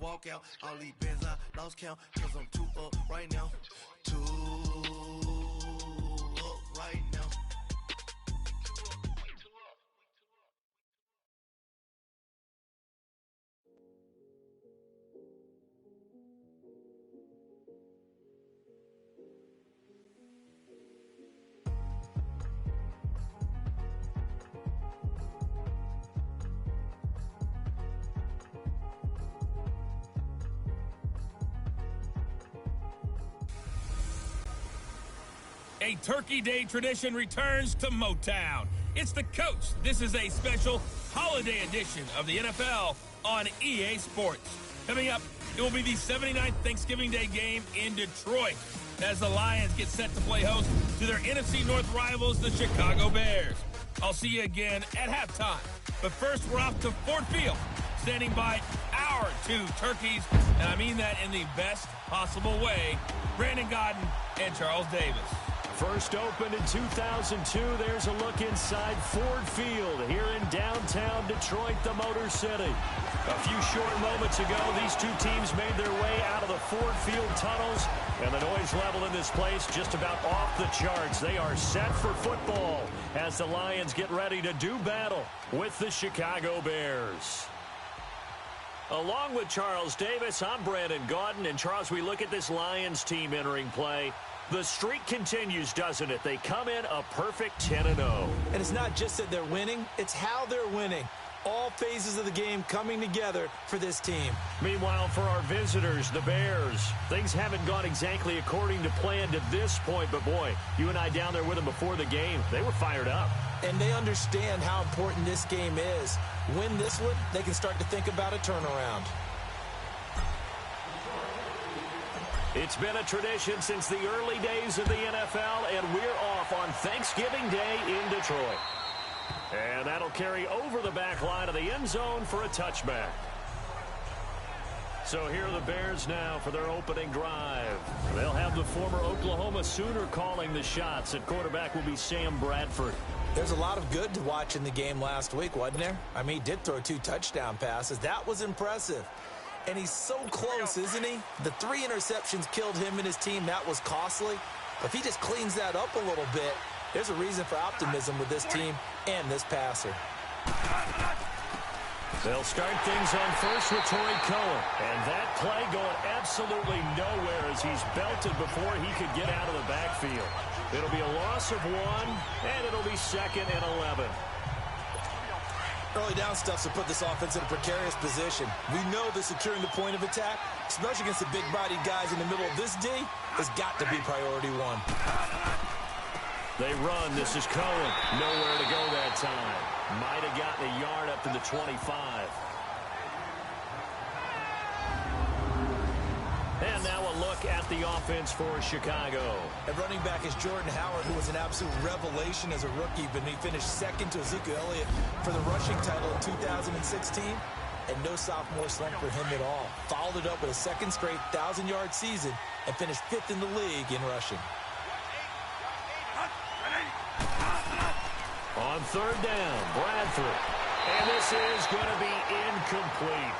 walk out. All these bands I lost count, cause I'm too up right now. Too up right now. A Turkey Day tradition returns to Motown. It's the Coach. This is a special holiday edition of the NFL on EA Sports. Coming up, it will be the 79th Thanksgiving Day game in Detroit as the Lions get set to play host to their NFC North rivals, the Chicago Bears. I'll see you again at halftime. But first, we're off to Ford Field, standing by our two turkeys, and I mean that in the best possible way, Brandon Gaudin and Charles Davis. First opened in 2002, there's a look inside Ford Field here in downtown Detroit, the Motor City. A few short moments ago, these two teams made their way out of the Ford Field tunnels, and the noise level in this place just about off the charts. They are set for football as the Lions get ready to do battle with the Chicago Bears. Along with Charles Davis, I'm Brandon Gaudin, and Charles, we look at this Lions team entering play. The streak continues, doesn't it? They come in a perfect 10-0. And it's not just that they're winning, it's how they're winning. All phases of the game coming together for this team. Meanwhile, for our visitors, the Bears, things haven't gone exactly according to plan to this point. But, boy, you and I down there with them before the game, they were fired up. And they understand how important this game is. Win this one, they can start to think about a turnaround. It's been a tradition since the early days of the NFL, and we're off on Thanksgiving Day in Detroit. And that'll carry over the back line of the end zone for a touchback. So here are the Bears now for their opening drive. They'll have the former Oklahoma Sooner calling the shots. At quarterback will be Sam Bradford. There's a lot of good to watch in the game last week, wasn't there? I mean, he did throw 2 touchdown passes. That was impressive. And he's so close, isn't he? The 3 interceptions killed him and his team. That was costly. But if he just cleans that up a little bit, there's a reason for optimism with this team and this passer. They'll start things on first with Torrey Cohen. And that play going absolutely nowhere as he's belted before he could get out of the backfield. It'll be a loss of 1, and it'll be 2nd and 11. Early down stuff to put this offense in a precarious position. We know that securing the point of attack, especially against the big-bodied guys in the middle of this D, has got to be priority 1. They run. This is Cohen. Nowhere to go that time. Might have gotten a yard up to the 25. And now a look at the offense for Chicago. At running back is Jordan Howard, who was an absolute revelation as a rookie, but he finished second to Ezekiel Elliott for the rushing title in 2016. And no sophomore slump for him at all. Followed it up with a second straight 1,000-yard season and finished 5th in the league in rushing. On 3rd down, Bradford. And this is going to be incomplete.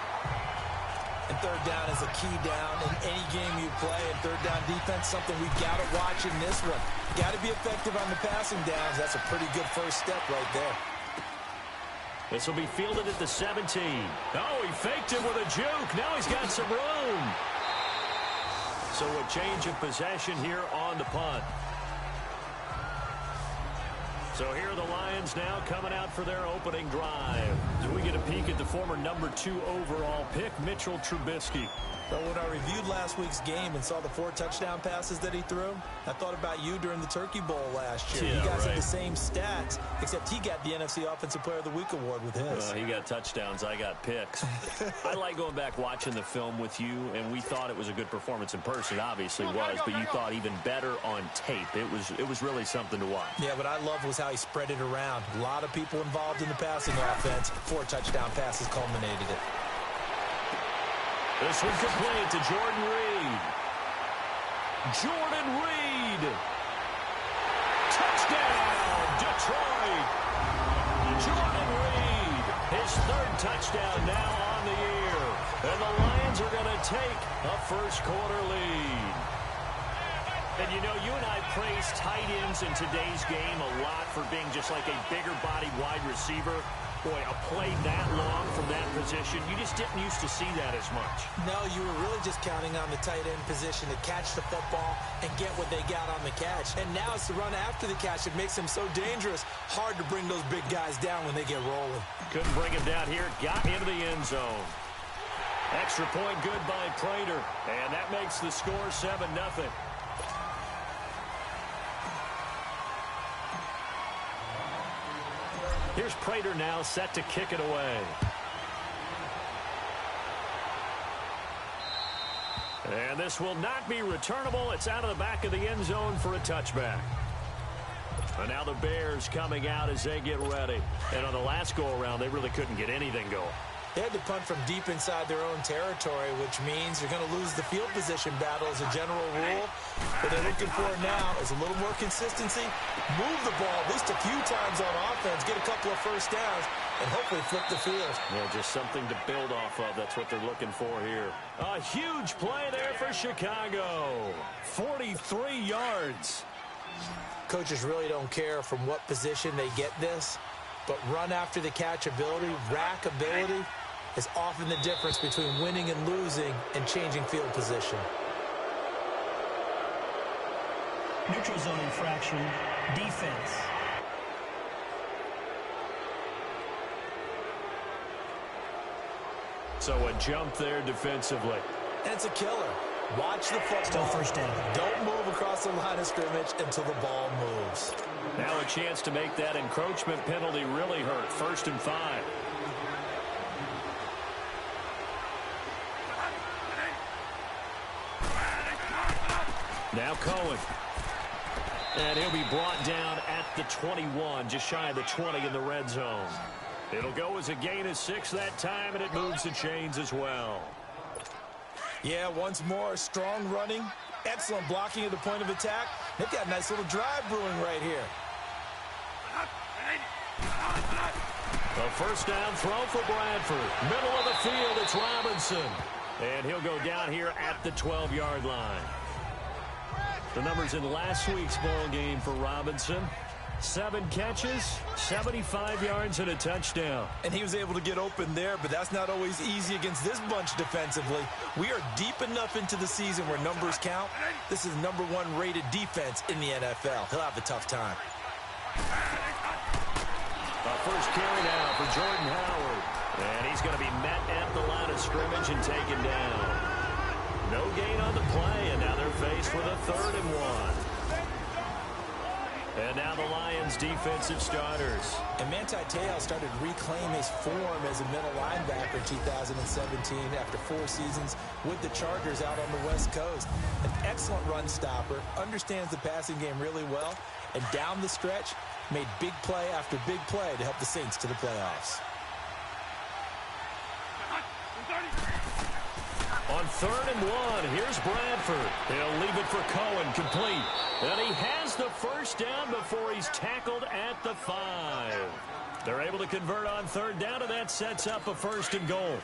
And 3rd down is a key down in any game you play. And 3rd down defense, something we've got to watch in this one. Got to be effective on the passing downs. That's a pretty good first step right there. This will be fielded at the 17. Oh, he faked it with a juke. Now he's got some room. So a change of possession here on the punt. So here are the Lions now coming out for their opening drive. So we get a peek at the former number 2 overall pick, Mitchell Trubisky. But when I reviewed last week's game and saw the 4 touchdown passes that he threw, I thought about you during the Turkey Bowl last year. Yeah, you guys right. had the same stats, except he got the NFC Offensive Player of the Week award with his. He got touchdowns. I got picks. I like going back watching the film with you, and we thought it was a good performance in person. Obviously was, but you thought even better on tape. It was really something to watch. Yeah, what I loved was how he spread it around. A lot of people involved in the passing offense. 4 touchdown passes culminated it. This one complete to Jordan Reed. Jordan Reed. Touchdown, Detroit. Jordan Reed His third touchdown now on the year. And the Lions are going to take a first-quarter lead. And, you know, you and I praise tight ends in today's game a lot for being just like a bigger-bodied wide receiver. Boy, a play that long from that position, you just didn't used to see that as much. No, you were really just counting on the tight end position to catch the football and get what they got on the catch. And now it's the run after the catch that makes him so dangerous. Hard to bring those big guys down when they get rolling. Couldn't bring him down here. Got into the end zone. Extra point good by Prater. And that makes the score 7-0. Here's Prater now set to kick it away. And this will not be returnable. It's out of the back of the end zone for a touchback. And now the Bears coming out as they get ready. And on the last go-around, they really couldn't get anything going. They had to punt from deep inside their own territory, which means you're going to lose the field position battle as a general rule. What they're looking for now is a little more consistency, move the ball at least a few times on offense, get a couple of first downs, and hopefully flip the field. Yeah, just something to build off of. That's what they're looking for here. A huge play there for Chicago. 43 yards. Coaches really don't care from what position they get this, but run after the catch ability, rack ability, is often the difference between winning and losing and changing field position. Neutral zone infraction, defense. So a jump there defensively. And it's a killer. Watch the football. Still first down. Don't move across the line of scrimmage until the ball moves. Now a chance to make that encroachment penalty really hurt. 1st and 5. Now Cohen. And he'll be brought down at the 21, just shy of the 20 in the red zone. It'll go as a gain of 6 that time, and it moves the chains as well. Yeah, once more, strong running, excellent blocking at the point of attack. They've got a nice little drive brewing right here. A first down throw for Bradford. Middle of the field, it's Robinson. And he'll go down here at the 12-yard line. The numbers in last week's ball game for Robinson. 7 catches, 75 yards, and a touchdown. And he was able to get open there, but that's not always easy against this bunch defensively. We are deep enough into the season where numbers count. This is #1 rated defense in the NFL. He'll have a tough time. First carry now for Jordan Howard. And he's going to be met at the line of scrimmage and taken down. No gain on the play, and now they're faced with a 3rd and 1. And now the Lions defensive starters. And Manti Te'o started to reclaim his form as a middle linebacker in 2017 after 4 seasons with the Chargers out on the West Coast. An excellent run stopper, understands the passing game really well, and down the stretch made big play after big play to help the Saints to the playoffs. On 3rd and 1, here's Bradford. He'll leave it for Cohen, complete. And he has the first down before he's tackled at the 5. They're able to convert on 3rd down, and that sets up a 1st and goal.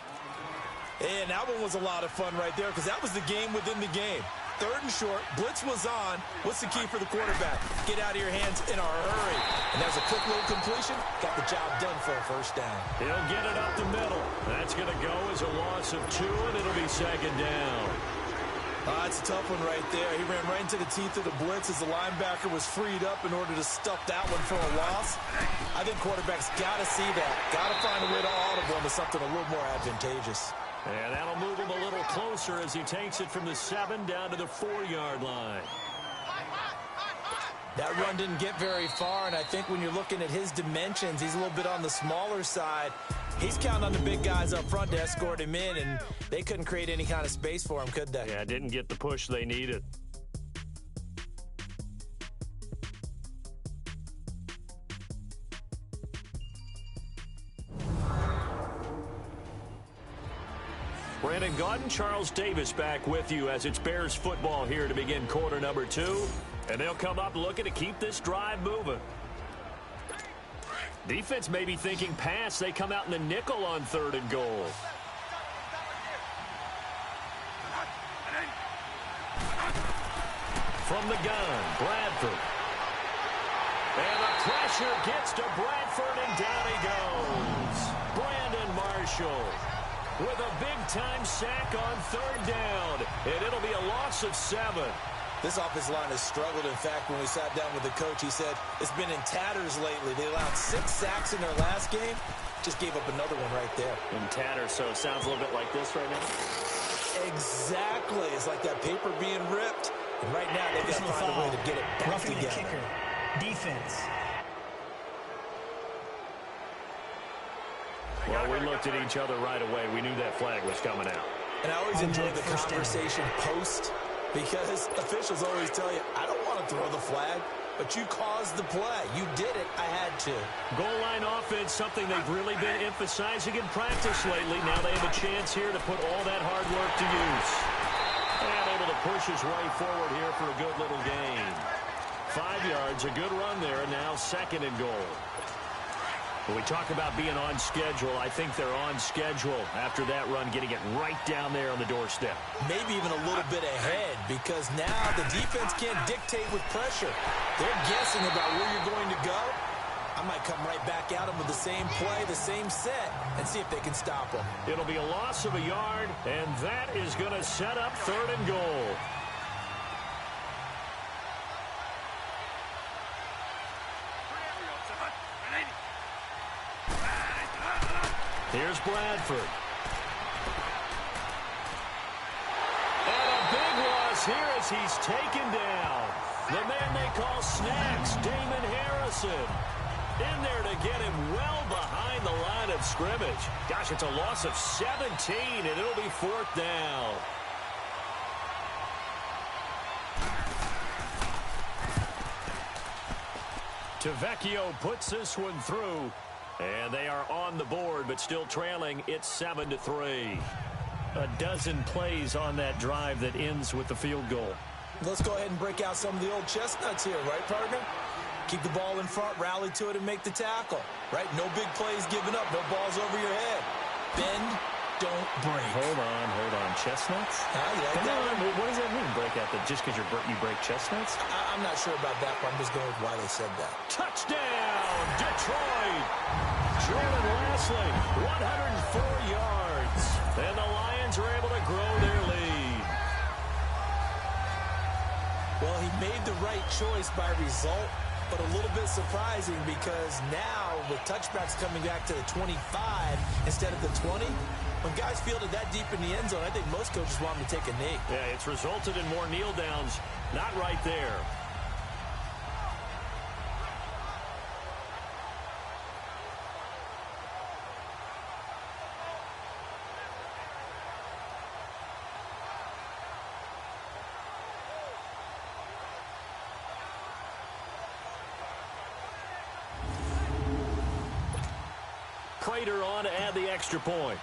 And that one was a lot of fun right there because that was the game within the game. 3rd and short, blitz was on. What's the key for the quarterback? Get out of your hands in a hurry. And that's a quick little completion. Got the job done for a first down. He'll get it up the middle. That's going to go as a loss of 2, and it'll be 2nd down. It's a tough one right there. He ran right into the teeth of the blitz as the linebacker was freed up in order to stuff that one for a loss. I think quarterbacks got to see that. Got to find a way to audible into something a little more advantageous. And that'll move him a little closer as he takes it from the 7 down to the 4-yard line. That run didn't get very far, and I think when you're looking at his dimensions, he's a little bit on the smaller side. He's counting on the big guys up front to escort him in, and they couldn't create any kind of space for him, could they? Yeah, didn't get the push they needed. Brandon Gaudin, Charles Davis back with you as it's Bears football here to begin quarter number 2. And they'll come up looking to keep this drive moving. Defense may be thinking pass. They come out in the nickel on 3rd and goal. From the gun, Bradford. And the pressure gets to Bradford, and down he goes. Brandon Marshall with a big-time sack on 3rd down, and it'll be a loss of 7. This offensive line has struggled. In fact, when we sat down with the coach, he said it's been in tatters lately. They allowed 6 sacks in their last game. Just gave up another one right there. In tatters, so it sounds a little bit like this right now? Exactly. It's like that paper being ripped. And right now, they've got to find a way to get it back Roughing together. the kicker. Defense. Well, we looked at each other right away. We knew that flag was coming out. And I always enjoy the conversation post, because officials always tell you, I don't want to throw the flag, but you caused the play. You did it. I had to. Goal line offense, something they've really been emphasizing in practice lately. Now they have a chance here to put all that hard work to use. And able to push his way forward here for a good little gain. 5 yards, a good run there, and now 2nd and goal. When we talk about being on schedule, I think they're on schedule after that run, getting it right down there on the doorstep. Maybe even a little bit ahead, because now the defense can't dictate with pressure. They're guessing about where you're going to go. I might come right back at them with the same play, the same set, and see if they can stop them. It'll be a loss of a yard, and that is going to set up 3rd and goal. Here's Bradford. And a big loss here as he's taken down. The man they call Snacks, Damon Harrison. In there to get him well behind the line of scrimmage. Gosh, it's a loss of 17, and it'll be 4th down. Tavecchio puts this one through. And they are on the board, but still trailing. It's 7-3. A dozen plays on that drive that ends with the field goal. Let's go ahead and break out some of the old chestnuts here, right, partner? Keep the ball in front, rally to it, and make the tackle, right? No big plays given up, no balls over your head. Bend, don't break. Hold on. Chestnuts? You like that one? What does that mean, break out? Just because you break chestnuts? I'm not sure about that, but I'm just going with why they said that. Touchdown, Detroit! Jordan Lasley, 104 yards. And the Lions are able to grow their lead. Well, he made the right choice by result, but a little bit surprising because now with touchbacks coming back to the 25 instead of the 20, when guys fielded that deep in the end zone, I think most coaches want them to take a knee. Yeah, it's resulted in more kneel downs. Not right there. Prater on to add the extra point.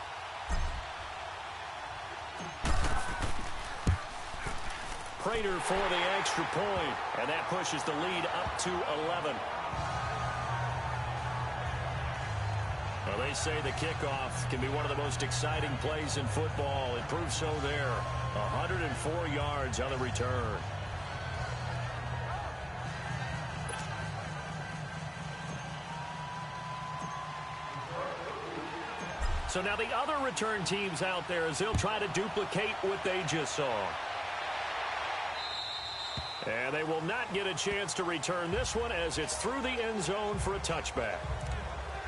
Prater for the extra point, and that pushes the lead up to 11. Well, they say the kickoff can be one of the most exciting plays in football. It proves so there. 104 yards on the return. So now the other return teams out there as they'll try to duplicate what they just saw. And they will not get a chance to return this one as it's through the end zone for a touchback.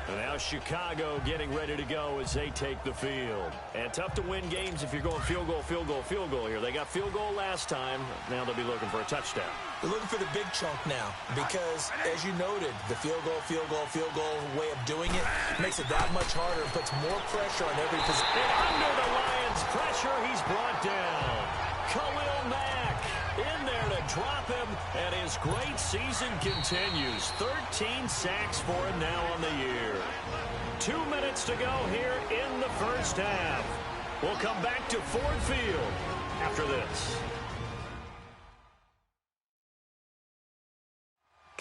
And now Chicago getting ready to go as they take the field. And tough to win games if you're going field goal here. They got field goal last time. Now they'll be looking for a touchdown. They're looking for the big chunk now because, as you noted, the field goal way of doing it makes it that much harder and puts more pressure on every position. And under the Lions' pressure, he's brought down. Khalil Mack in there to drop him, and his great season continues. 13 sacks for him now on the year. 2 minutes to go here in the first half. We'll come back to Ford Field after this.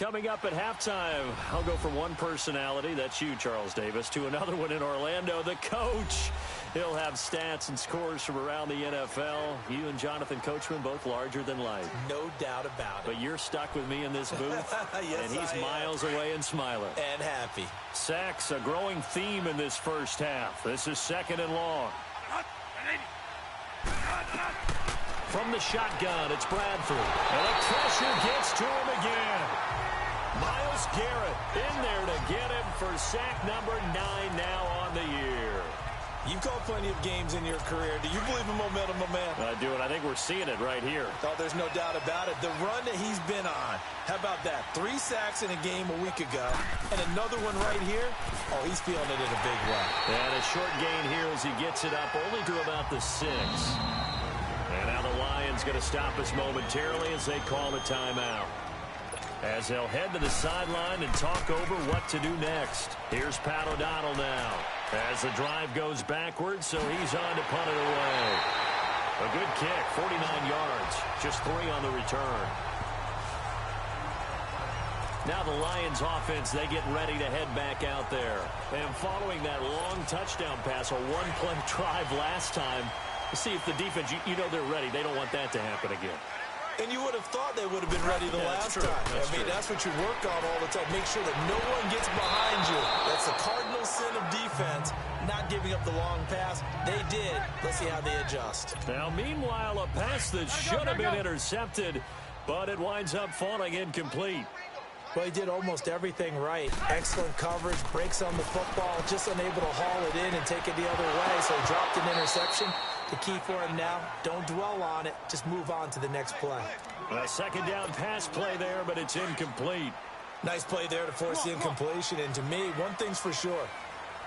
Coming up at halftime, I'll go from one personality, that's you, Charles Davis, to another one in Orlando, the coach. He'll have stats and scores from around the NFL. You and Jonathan Coachman, both larger than life. No doubt about it. But you're stuck with me in this booth, yes, and he's miles away and smiling. And happy. Sacks, a growing theme in this first half. This is 2nd and long. From the shotgun, it's Bradford. And the pressure gets to him again. Myles Garrett in there to get him for sack number 9 now on the year. You've called plenty of games in your career. Do you believe in momentum, my man? I do, and I think we're seeing it right here. Oh, there's no doubt about it. The run that he's been on. How about that? 3 sacks in a game a week ago. And another one right here. Oh, he's feeling it in a big way. And a short gain here as he gets it up only to about the 6. And now the Lions going to stop us momentarily as they call a timeout. As they'll head to the sideline and talk over what to do next. Here's Pat O'Donnell now. As the drive goes backwards, so he's on to punt it away. A good kick, 49 yards. Just 3 on the return. Now the Lions offense, they get ready to head back out there. And following that long touchdown pass, a one-play drive last time, see if the defense, you know they're ready. They don't want that to happen again. And you would have thought they would have been ready the last time. That's what you work on all the time. Make sure that no one gets behind you. That's the cardinal sin of defense, not giving up the long pass. They did. Let's see how they adjust. Now, meanwhile, a pass that should have been intercepted, but it winds up falling incomplete. Well, he did almost everything right. Excellent coverage, breaks on the football, just unable to haul it in and take it the other way, so he dropped an interception. The key for him now, don't dwell on it. Just move on to the next play. A second down pass play there, but it's incomplete. Nice play there to force the incompletion. And to me, one thing's for sure.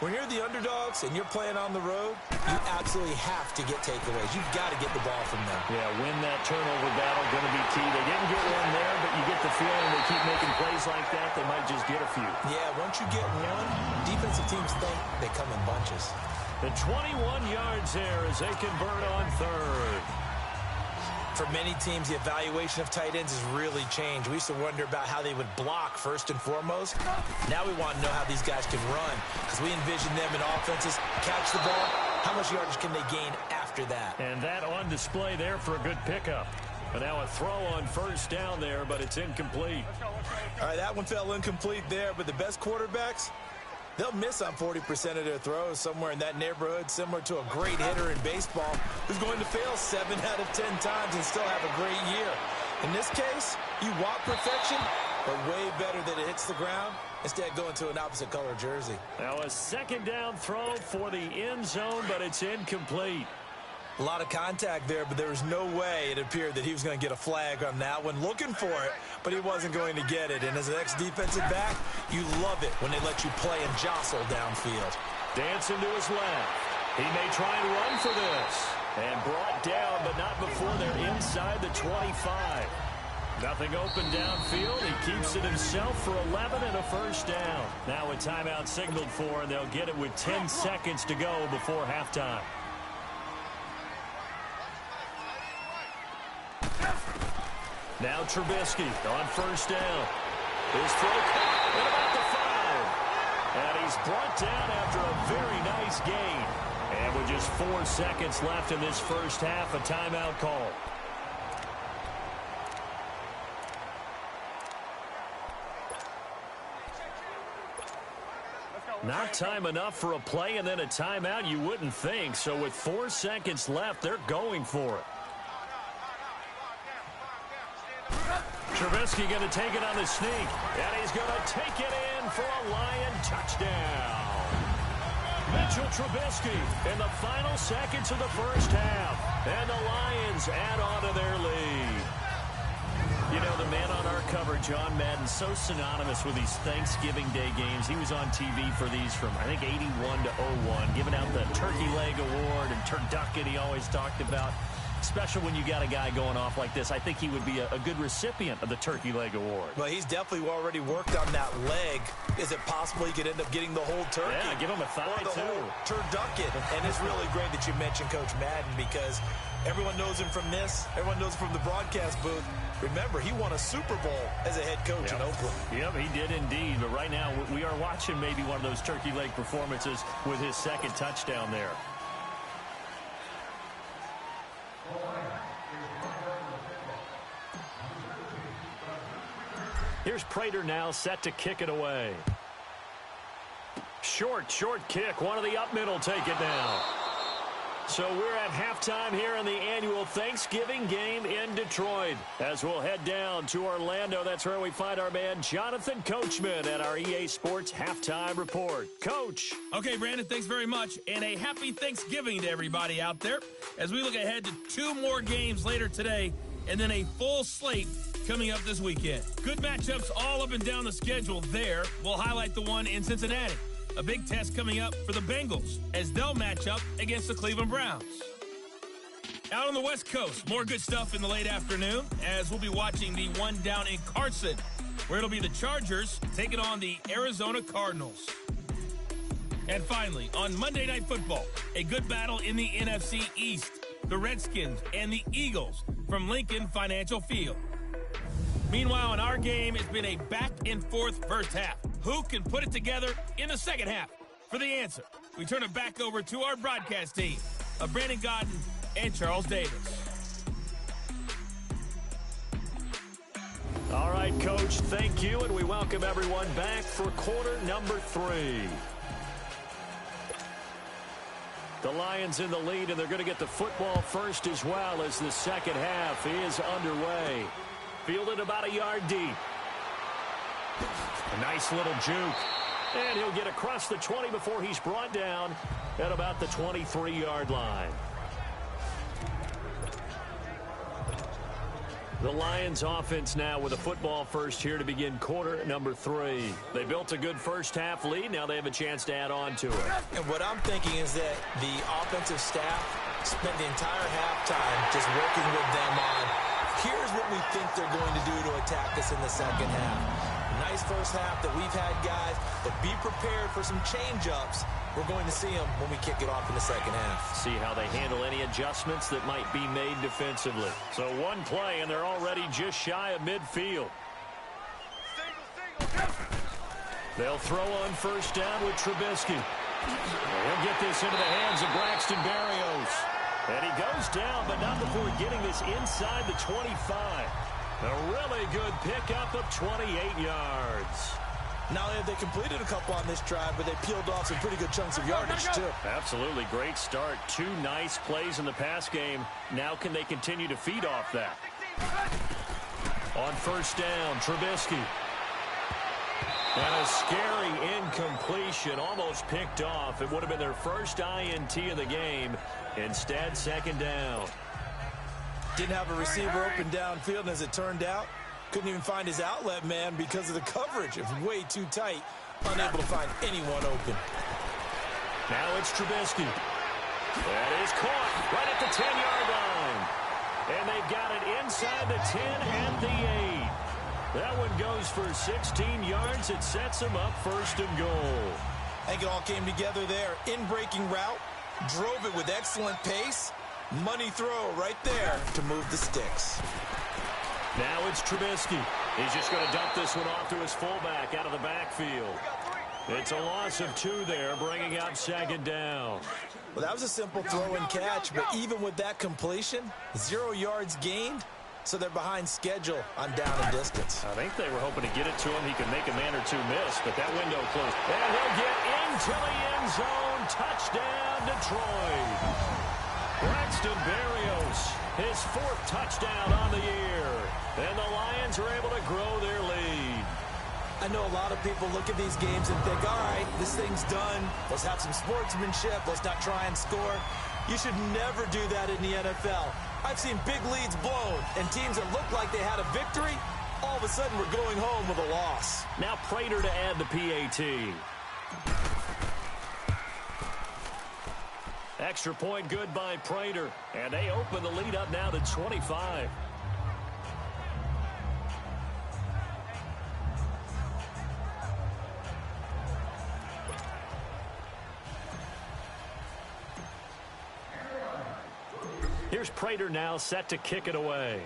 When you're the underdogs and you're playing on the road, you absolutely have to get takeaways. You've got to get the ball from them. Yeah, win that turnover battle, going to be key. They didn't get one there, but you get the feeling they keep making plays like that, they might just get a few. Yeah, once you get one, defensive teams think they come in bunches. The 21 yards there as they convert on 3rd. For many teams, the evaluation of tight ends has really changed. We used to wonder about how they would block first and foremost. Now we want to know how these guys can run because we envision them in offenses, catch the ball. How much yardage can they gain after that? And that on display there for a good pickup. But now a throw on 1st down there, but it's incomplete. All right, that one fell incomplete there, but the best quarterbacks, they'll miss on 40% of their throws, somewhere in that neighborhood, similar to a great hitter in baseball who's going to fail 7 out of 10 times and still have a great year. In this case, you want perfection, but way better that it hits the ground instead of going to an opposite color jersey. Now a second down throw for the end zone, but it's incomplete. A lot of contact there, but there was no way it appeared that he was going to get a flag on that one. Looking for it, but he wasn't going to get it. And as an ex-defensive back, you love it when they let you play and jostle downfield. Dancing to his left. He may try and run for this. And brought down, but not before they're inside the 25. Nothing open downfield. He keeps it himself for 11 and a 1st down. Now a timeout signaled for, and they'll get it with 10 seconds to go before halftime. Now Trubisky on 1st down. His throw caught at about the 5. And he's brought down after a very nice gain. And with just 4 seconds left in this first half, a timeout call. Not time enough for a play and then a timeout, you wouldn't think. So with 4 seconds left, they're going for it. Trubisky going to take it on the sneak, and he's going to take it in for a Lion touchdown. Mitchell Trubisky in the final seconds of the first half, and the Lions add on to their lead. You know, the man on our cover, John Madden, so synonymous with these Thanksgiving Day games. He was on TV for these from, I think, 81 to 01, giving out the Turkey Leg Award and turducken he always talked about. especially when you got a guy going off like this. I think he would be a good recipient of the Turkey Leg Award. Well, he's definitely already worked on that leg. Is it possible he could end up getting the whole turkey? Yeah, give him a thigh, or the too. whole turducken. And it's really great that you mentioned Coach Madden, because everyone knows him from this. Everyone knows him from the broadcast booth. Remember, he won a Super Bowl as a head coach in Oakland. Yep, he did indeed. But right now, we are watching maybe one of those turkey leg performances with his second touchdown there. Here's Prater now set to kick it away. Short kick. One of the up middle take it down. So we're at halftime here in the annual Thanksgiving game in Detroit. As we'll head down to Orlando, that's where we find our man Jonathan Coachman at our EA Sports Halftime Report. Coach. Okay, Brandon, thanks very much. And a happy Thanksgiving to everybody out there as we look ahead to 2 more games later today and then a full slate coming up this weekend. Good matchups all up and down the schedule there. We'll highlight the one in Cincinnati. A big test coming up for the Bengals as they'll match up against the Cleveland Browns. Out on the West Coast, more good stuff in the late afternoon as we'll be watching the one down in Carson, where it'll be the Chargers taking on the Arizona Cardinals. And finally, on Monday Night Football, a good battle in the NFC East, the Redskins and the Eagles from Lincoln Financial Field. Meanwhile, in our game, it's been a back-and-forth first half. Who can put it together in the second half? For the answer, we turn it back over to our broadcast team of Brandon Gaudin and Charles Davis. All right, Coach, thank you, and we welcome everyone back for quarter number 3. The Lions in the lead, and they're going to get the football first as well as the second half is underway. Fielded about a yard deep. A nice little juke. And he'll get across the 20 before he's brought down at about the 23-yard line. The Lions offense now with a football first here to begin quarter number 3. They built a good first half lead. Now they have a chance to add on to it. And what I'm thinking is that the offensive staff spent the entire halftime just working with them on, here's what we think they're going to do to attack us in the second half. Nice first half that we've had, guys, but be prepared for some change-ups. We're going to see them when we kick it off in the second half. See how they handle any adjustments that might be made defensively. So one play, and they're already just shy of midfield. They'll throw on first down with Trubisky. He'll get this into the hands of Braxton Berrios. And he goes down, but not before getting this inside the 25. A really good pickup of 28 yards. Not only have they completed a couple on this drive, but they peeled off some pretty good chunks of yardage, too. Absolutely. Great start. 2 nice plays in the pass game. Now can they continue to feed off that? On first down, Trubisky. And a scary incompletion, almost picked off. It would have been their first INT of the game. Instead, second down. Didn't have a receiver open downfield, and as it turned out, couldn't even find his outlet man because of the coverage. It was way too tight, unable to find anyone open. Now it's Trubisky. That is caught right at the 10-yard line. And they've got it inside the 10 and the 8. That one goes for 16 yards. It sets them up first and goal. I think it all came together there. In-breaking route, drove it with excellent pace. Money throw right there to move the sticks. Now it's Trubisky. He's just going to dump this one off to his fullback out of the backfield. It's a loss of 2 there, bringing up second down. Well, that was a simple throw and catch, but even with that completion, 0 yards gained, so they're behind schedule on down and distance. I think they were hoping to get it to him. He could make a man or 2 miss, but that window closed. And he'll get into the end zone. Touchdown, Detroit. Braxton Berrios, his 4th touchdown on the year. And the Lions are able to grow their lead. I know a lot of people look at these games and think, all right, this thing's done. Let's have some sportsmanship. Let's not try and score. You should never do that in the NFL. I've seen big leads blown, and teams that looked like they had a victory, all of a sudden we're going home with a loss. Now Prater to add the PAT. Extra point good by Prater. And they open the lead up now to 25. Here's Prater now set to kick it away.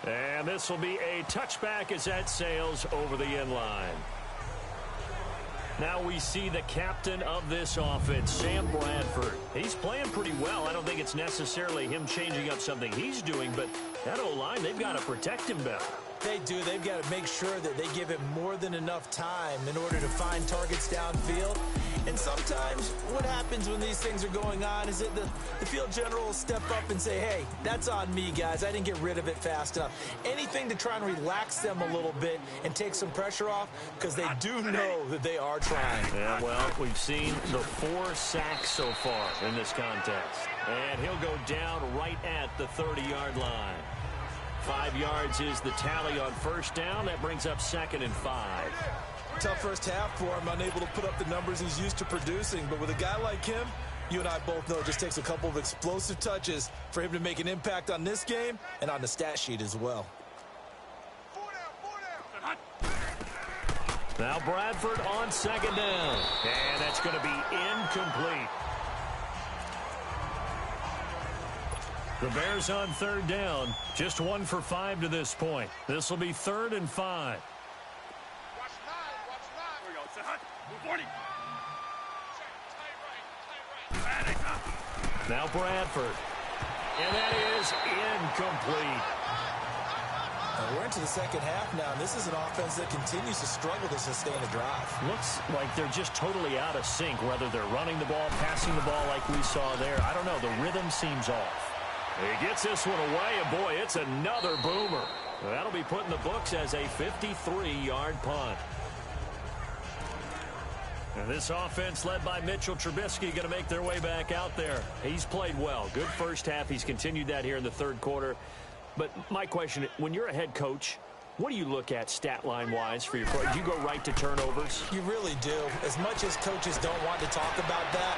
And this will be a touchback as that sails over the end line. Now we see the captain of this offense, Sam Bradford. He's playing pretty well. I don't think it's necessarily him changing up something he's doing, but that O-line, they've got to protect him better. They do. They've got to make sure that they give him more than enough time in order to find targets downfield. And sometimes what happens when these things are going on is that the field general will step up and say, hey, that's on me, guys. I didn't get rid of it fast enough. Anything to try and relax them a little bit and take some pressure off, because they do know that they are trying. Yeah, well, we've seen the 4 sacks so far in this contest. And he'll go down right at the 30-yard line. 5 yards is the tally on first down. That brings up 2nd and 5. Tough first half for him, unable to put up the numbers he's used to producing. But with a guy like him, you and I both know it just takes a couple of explosive touches for him to make an impact on this game and on the stat sheet as well. Now Bradford on 2nd down. And that's going to be incomplete. The Bears on 3rd down. Just 1 for 5 to this point. This will be 3rd and 5. Now Bradford. And that is incomplete. We're into the second half now, and this is an offense that continues to struggle to sustain a drive. Looks like they're just totally out of sync, whether they're running the ball, passing the ball like we saw there. I don't know. The rhythm seems off. He gets this one away, and boy, it's another boomer. That'll be put in the books as a 53-yard punt. And this offense led by Mitchell Trubisky going to make their way back out there. He's played well. Good first half. He's continued that here in the 3rd quarter. But my question, when you're a head coach, what do you look at stat line-wise for your coach? Do you go right to turnovers? You really do. As much as coaches don't want to talk about that,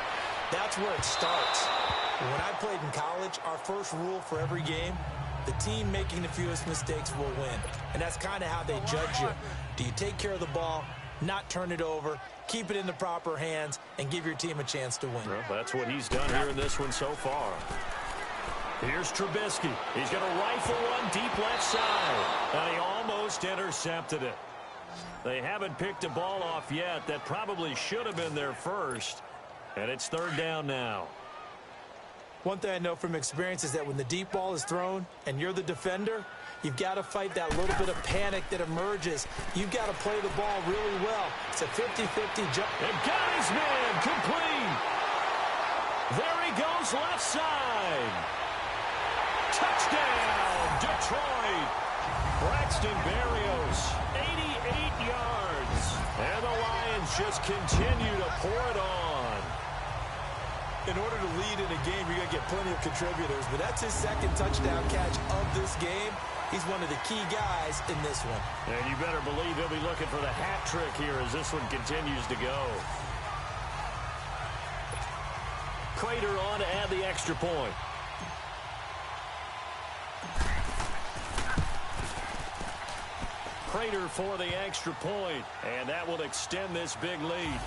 that's where it starts. When I played in college, our first rule for every game, the team making the fewest mistakes will win. And that's kind of how they judge you. Do you take care of the ball, not turn it over, keep it in the proper hands, and give your team a chance to win? Well, that's what he's done here in this one so far. Here's Trubisky. He's going to rifle one deep left side. And he almost intercepted it. They haven't picked a ball off yet. That probably should have been their first. And it's 3rd down now. One thing I know from experience is that when the deep ball is thrown and you're the defender, you've got to fight that little bit of panic that emerges. You've got to play the ball really well. It's a 50-50 jump. And got his man complete. There he goes left side. Touchdown, Detroit. Braxton Berrios, 88 yards. And the Lions just continue to pour it on. In order to lead in a game, you're going to get plenty of contributors, but that's his 2nd touchdown catch of this game. He's one of the key guys in this one. And you better believe he'll be looking for the hat trick here as this one continues to go. Prater on to add the extra point. Prater for the extra point, and that will extend this big lead.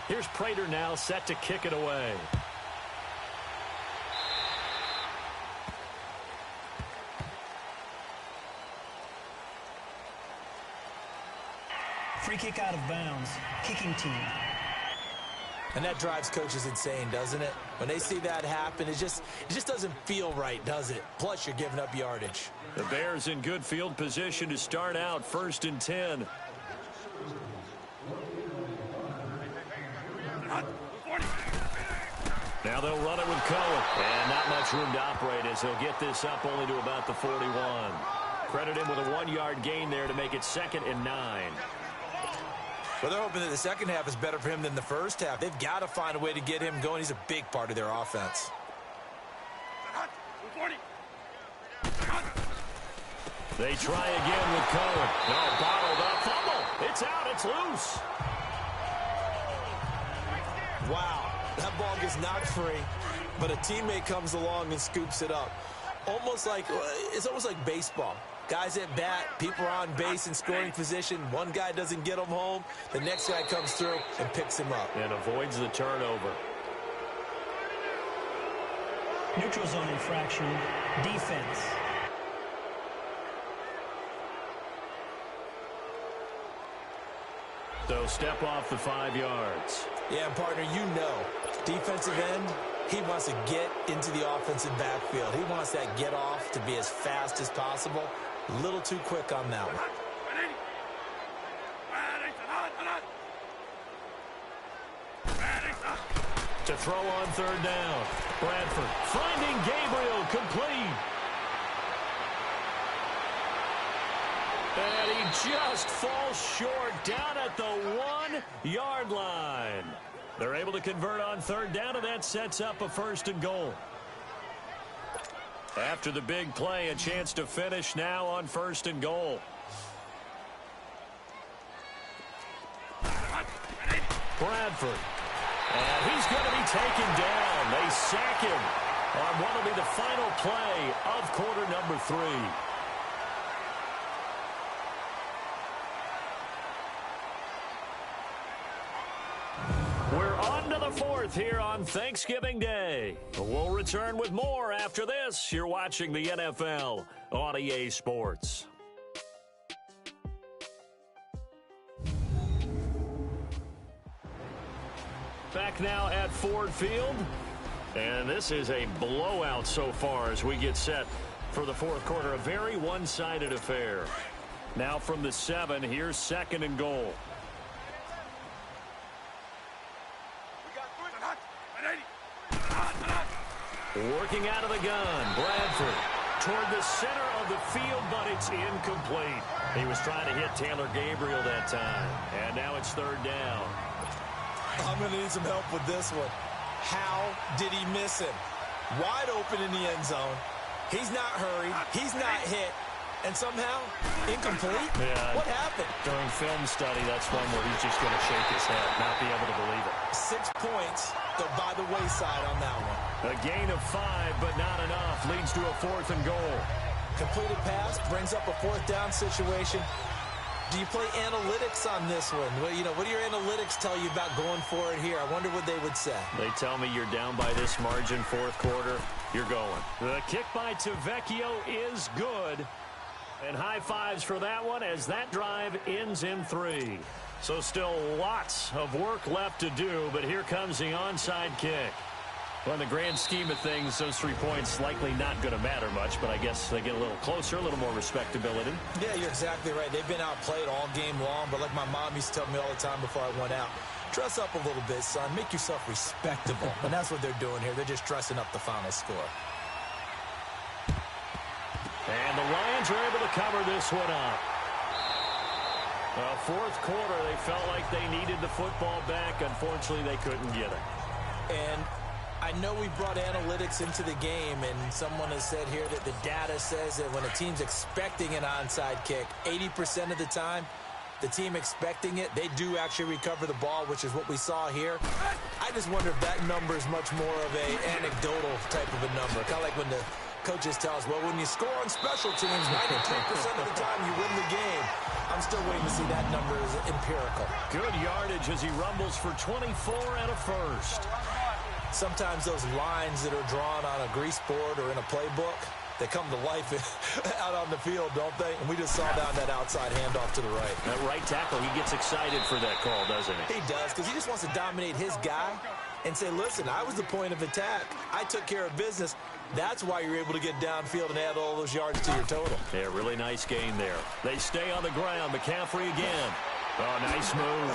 Here's Prater now set to kick it away. Free kick out of bounds. Kicking team. And that drives coaches insane, doesn't it? When they see that happen, it just doesn't feel right, does it? Plus, you're giving up yardage. The Bears in good field position to start out 1st and 10. Now they'll run it with Cohen. And not much room to operate as he'll get this up only to about the 41. Credit him with a 1-yard gain there to make it 2nd and 9. Well, they're hoping that the second half is better for him than the first half. They've got to find a way to get him going. He's a big part of their offense. They try again with Cohen. No, bottled up. Fumble. It's out. It's loose. Wow, that ball gets knocked free, but a teammate comes along and scoops it up. It's almost like baseball. Guys at bat, people are on base in scoring position. One guy doesn't get him home. The next guy comes through and picks him up. And avoids the turnover. Neutral zone infraction, defense. So step off the 5 yards. Yeah, and partner, you know, defensive end, he wants to get into the offensive backfield. He wants that get off to be as fast as possible. A little too quick on that one. To throw on third down. Bradford finding Gabriel complete. And he just falls short down at the 1-yard line. They're able to convert on third down, and that sets up a 1st and goal. After the big play, a chance to finish now on 1st and goal. Bradford. And he's going to be taken down. They sack him on what will be the final play of quarter number 3. We're on to the 4th here on Thanksgiving Day. We'll return with more after this. You're watching the NFL on EA Sports. Back now at Ford Field. And this is a blowout so far as we get set for the 4th quarter. A very one-sided affair. Now from the 7, here's 2nd and goal. Working out of the gun, Bradford toward the center of the field, but it's incomplete. He was trying to hit Taylor Gabriel that time, and now it's 3rd down. I'm going to need some help with this one. How did he miss him? Wide open in the end zone. He's not hurried. He's not hit. And somehow, incomplete? Yeah. What happened? During film study, that's one where he's just going to shake his head, not be able to believe it. 6 points go by the wayside on that one. A gain of 5, but not enough. Leads to a 4th and goal. Completed pass brings up a 4th down situation. Do you play analytics on this one? Well, what do your analytics tell you about going for it here? I wonder what they would say. They tell me you're down by this margin, 4th quarter. You're going. The kick by Tavecchio is good. And high fives for that one as that drive ends in 3. So still lots of work left to do, but here comes the onside kick. Well, in the grand scheme of things, those 3 points likely not going to matter much, but I guess they get a little closer, a little more respectability. Yeah, you're exactly right. They've been outplayed all game long, but like my mom used to tell me all the time before I went out, dress up a little bit, son. Make yourself respectable. And that's what they're doing here. They're just dressing up the final score. And the Lions are able to cover this one up. 4th quarter, they felt like they needed the football back. Unfortunately, they couldn't get it. And I know we brought analytics into the game, and someone has said here that the data says that when a team's expecting an onside kick, 80% of the time, the team expecting it, they do actually recover the ball, which is what we saw here. I just wonder if that number is much more of a anecdotal type of a number. Kind of like when the coaches tell us, well, when you score on special teams, 93% of the time you win the game. I'm still waiting to see that number is empirical. Good yardage as he rumbles for 24 and a 1st. Sometimes those lines that are drawn on a grease board or in a playbook, they come to life out on the field, don't they? And we just saw that outside handoff to the right. That right tackle, he gets excited for that call, doesn't he? He does, because he just wants to dominate his guy and say, listen, I was the point of attack. I took care of business. That's why you're able to get downfield and add all those yards to your total. Yeah, really nice gain there. They stay on the ground. McCaffrey again. Oh, nice move.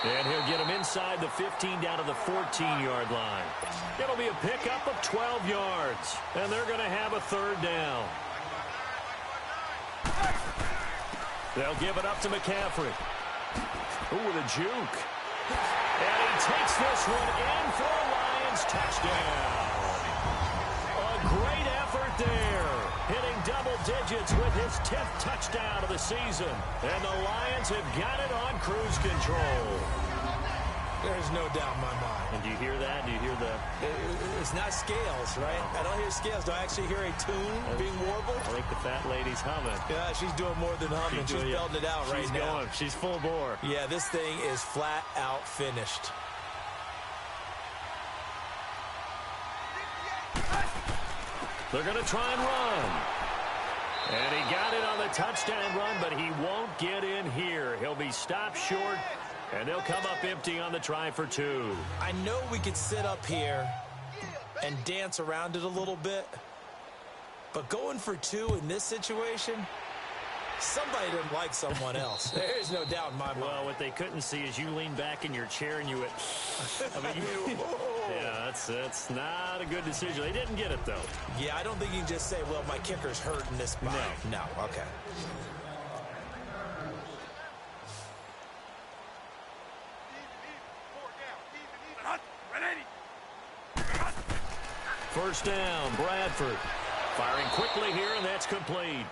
And he'll get him inside the 15 down to the 14-yard line. It'll be a pickup of 12 yards. And they're going to have a 3rd down. They'll give it up to McCaffrey. Ooh, with a juke. And he takes this one in for a Lions touchdown. A great effort there. Hitting double digits with his 10th touchdown of the season. And the Lions have got it on cruise control. There's no doubt in my mind. And do you hear that? Do you hear the... It's not scales, right? I don't hear scales. Do I actually hear a tune being warbled? I think the fat lady's humming. Yeah, she's doing more than humming. She's belting it out right now. She's full bore. Yeah, this thing is flat out finished. They're going to try and run. And he got it on the touchdown run, but he won't get in here. He'll be stopped short, and they'll come up empty on the try for 2. I know we could sit up here and dance around it a little bit, but going for 2 in this situation, somebody didn't like someone else. There's no doubt in my mind. Well, what they couldn't see is you lean back in your chair and you went, I mean, yeah, that's not a good decision. They didn't get it, though. Yeah, I don't think you can just say, well, my kicker's hurt in this spot. No, okay. First down, Bradford. Firing quickly here, and that's complete.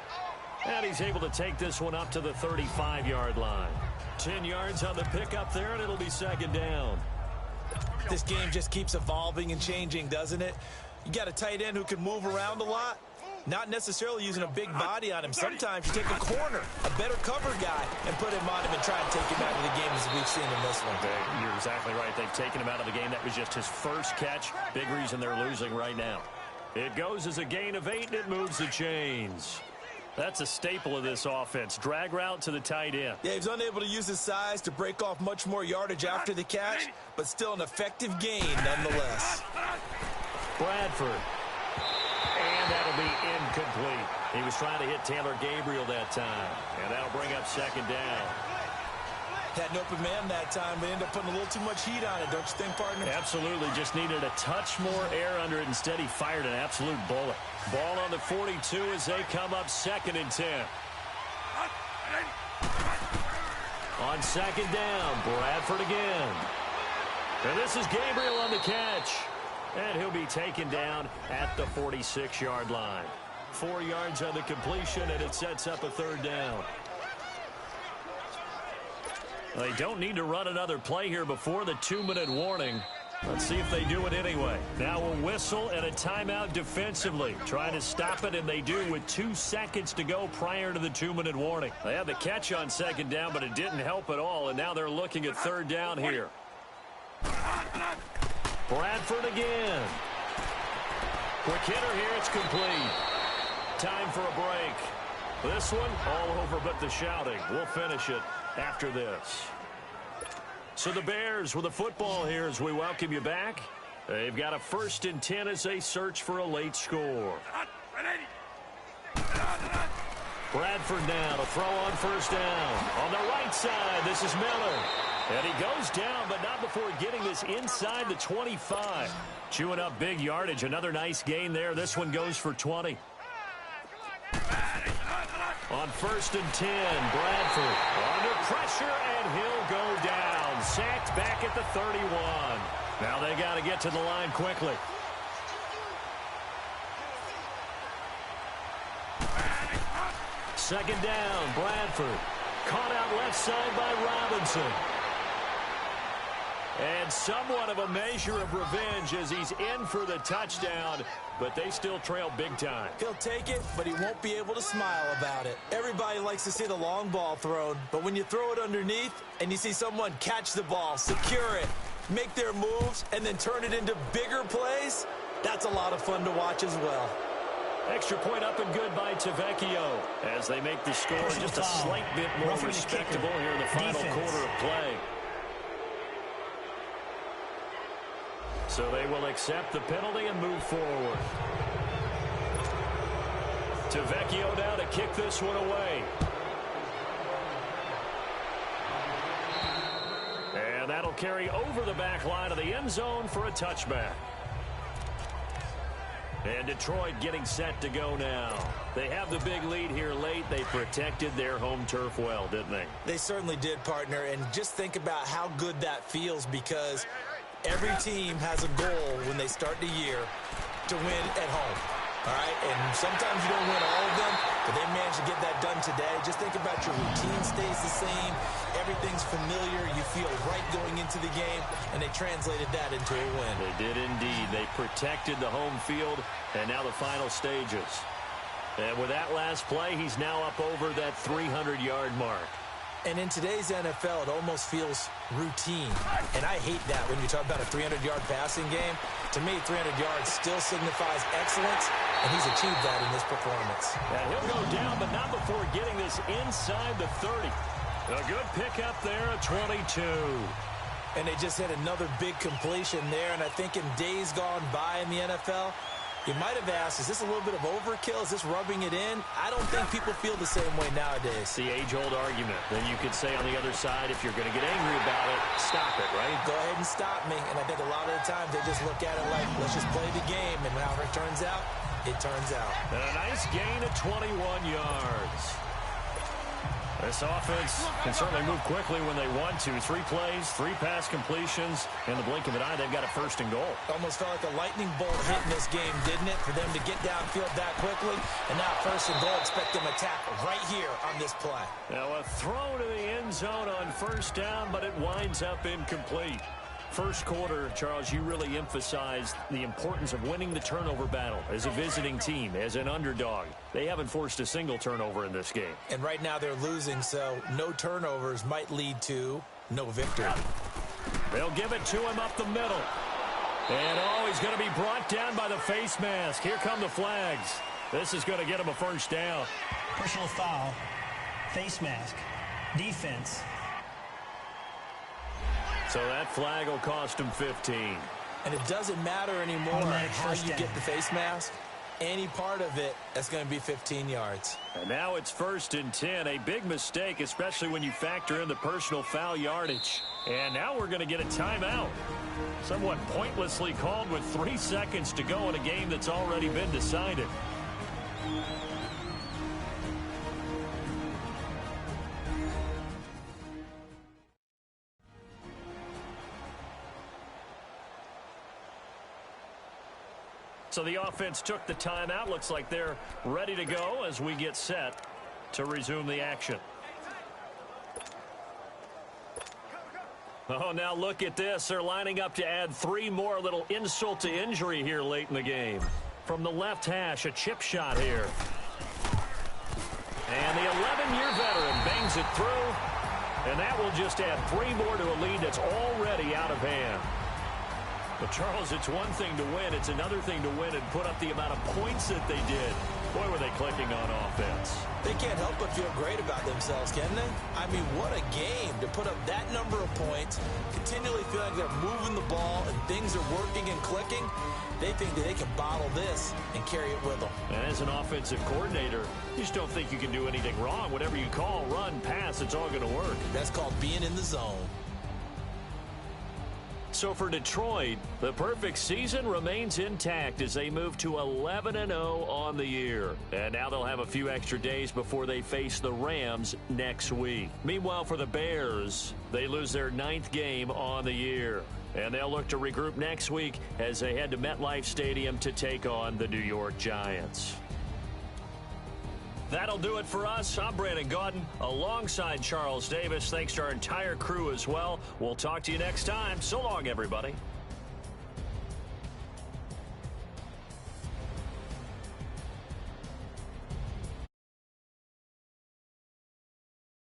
And he's able to take this one up to the 35-yard line. 10 yards on the pickup there, and it'll be second down. This game just keeps evolving and changing, doesn't it? You got a tight end who can move around a lot, not necessarily using a big body on him. Sometimes you take a corner, a better cover guy, and put him on him and try and take him out of the game, as we've seen in this one. You're exactly right. They've taken him out of the game. That was just his first catch. Big reason they're losing right now. It goes as a gain of 8, and it moves the chains. That's a staple of this offense. Drag route to the tight end. Yeah, he's unable to use his size to break off much more yardage after the catch, but still an effective gain nonetheless. Bradford. And that'll be incomplete. He was trying to hit Taylor Gabriel that time. And that'll bring up second down. Had an open man that time, but ended up putting a little too much heat on it, don't you think, partner? Absolutely. Just needed a touch more air under it. Instead, he fired an absolute bullet. Ball on the 42 as they come up second and 10. On second down, Bradford again. And this is Gabriel on the catch. And he'll be taken down at the 46-yard line. 4 yards on the completion, and it sets up a third down. They don't need to run another play here before the 2-minute warning. Let's see if they do it anyway. Now a whistle and a timeout defensively. Trying to stop it, and they do with 2 seconds to go prior to the 2-minute warning. They had the catch on second down, but it didn't help at all, and now they're looking at third down here. Bradford again. Quick hitter here, it's complete. Time for a break. This one, all over but the shouting. We'll finish it after this. So the Bears with the football here as we welcome you back. They've got a 1st and 10 as they search for a late score. Bradford now to throw on first down. On the right side, this is Miller. And he goes down, but not before getting this inside the 25. Chewing up big yardage. Another nice gain there. This one goes for 20. On 1st and 10, Bradford under pressure, and he'll go down. Sacked back at the 31. Now they got to get to the line quickly. Second down, Bradford. Caught out left side by Robinson. And somewhat of a measure of revenge as he's in for the touchdown, but they still trail big time. He'll take it, but he won't be able to smile about it. Everybody likes to see the long ball thrown, but when you throw it underneath and you see someone catch the ball, secure it, make their moves, and then turn it into bigger plays, that's a lot of fun to watch as well. Extra point up and good by Tavecchio as they make the score just a slight bit more respectable here in the final quarter of play. So they will accept the penalty and move forward. Tavecchio now to kick this one away. And that'll carry over the back line of the end zone for a touchback. And Detroit getting set to go now. They have the big lead here late. They protected their home turf well, didn't they? They certainly did, partner. And just think about how good that feels, because every team has a goal when they start the year to win at home. All right, and sometimes you don't win all of them, but they managed to get that done today. Just think about your routine stays the same. Everything's familiar. You feel right going into the game, and they translated that into a win. They did indeed. They protected the home field, and now the final stages. And with that last play, he's now up over that 300-yard mark. And in today's NFL, it almost feels routine. And I hate that when you talk about a 300-yard passing game. To me, 300 yards still signifies excellence, and he's achieved that in this performance. And he'll go down, but not before getting this inside the 30. A good pickup there at 22. And they just had another big completion there, and I think in days gone by in the NFL, you might have asked, is this a little bit of overkill? Is this rubbing it in? I don't think people feel the same way nowadays. The age-old argument. Then you could say on the other side, if you're going to get angry about it, stop it, right? Go ahead and stop me. And I think a lot of the times they just look at it like, let's just play the game. And however it turns out, it turns out. And a nice gain of 21 yards. This offense can certainly move quickly when they want to. 3 plays, 3 pass completions. In the blink of an eye, they've got a first and goal. Almost felt like a lightning bolt hit in this game, didn't it? For them to get downfield that quickly. And now first and goal, expect them to tackle right here on this play. Now a throw to the end zone on first down, but it winds up incomplete. First quarter, Charles, you really emphasized the importance of winning the turnover battle as a visiting team, as an underdog. They haven't forced a single turnover in this game. And right now they're losing, so no turnovers might lead to no victory. They'll give it to him up the middle. And he's going to be brought down by the face mask. Here come the flags. This is going to get him a first down. Personal foul, face mask, defense. So that flag will cost him 15. And it doesn't matter anymore how you get the face mask. Any part of it, that's going to be 15 yards. And now it's 1st and 10. A big mistake, especially when you factor in the personal foul yardage. And now we're going to get a timeout. Somewhat pointlessly called with 3 seconds to go in a game that's already been decided. So the offense took the timeout. Looks like they're ready to go as we get set to resume the action. Oh, now look at this. They're lining up to add 3 more. A little insult to injury here late in the game. From the left hash, a chip shot here. And the 11-year veteran bangs it through. And that will just add 3 more to a lead that's already out of hand. But, Charles, it's one thing to win. It's another thing to win and put up the amount of points that they did. Boy, were they clicking on offense. They can't help but feel great about themselves, can they? I mean, what a game to put up that number of points, continually feel like they're moving the ball and things are working and clicking. They think that they can bottle this and carry it with them. And as an offensive coordinator, you just don't think you can do anything wrong. Whatever you call, run, pass, it's all going to work. That's called being in the zone. So for Detroit, the perfect season remains intact as they move to 11-0 on the year. And now they'll have a few extra days before they face the Rams next week. Meanwhile, for the Bears, they lose their 9th game on the year. And they'll look to regroup next week as they head to MetLife Stadium to take on the New York Giants. That'll do it for us. I'm Brandon Gaudin alongside Charles Davis. Thanks to our entire crew as well. We'll talk to you next time. So long, everybody.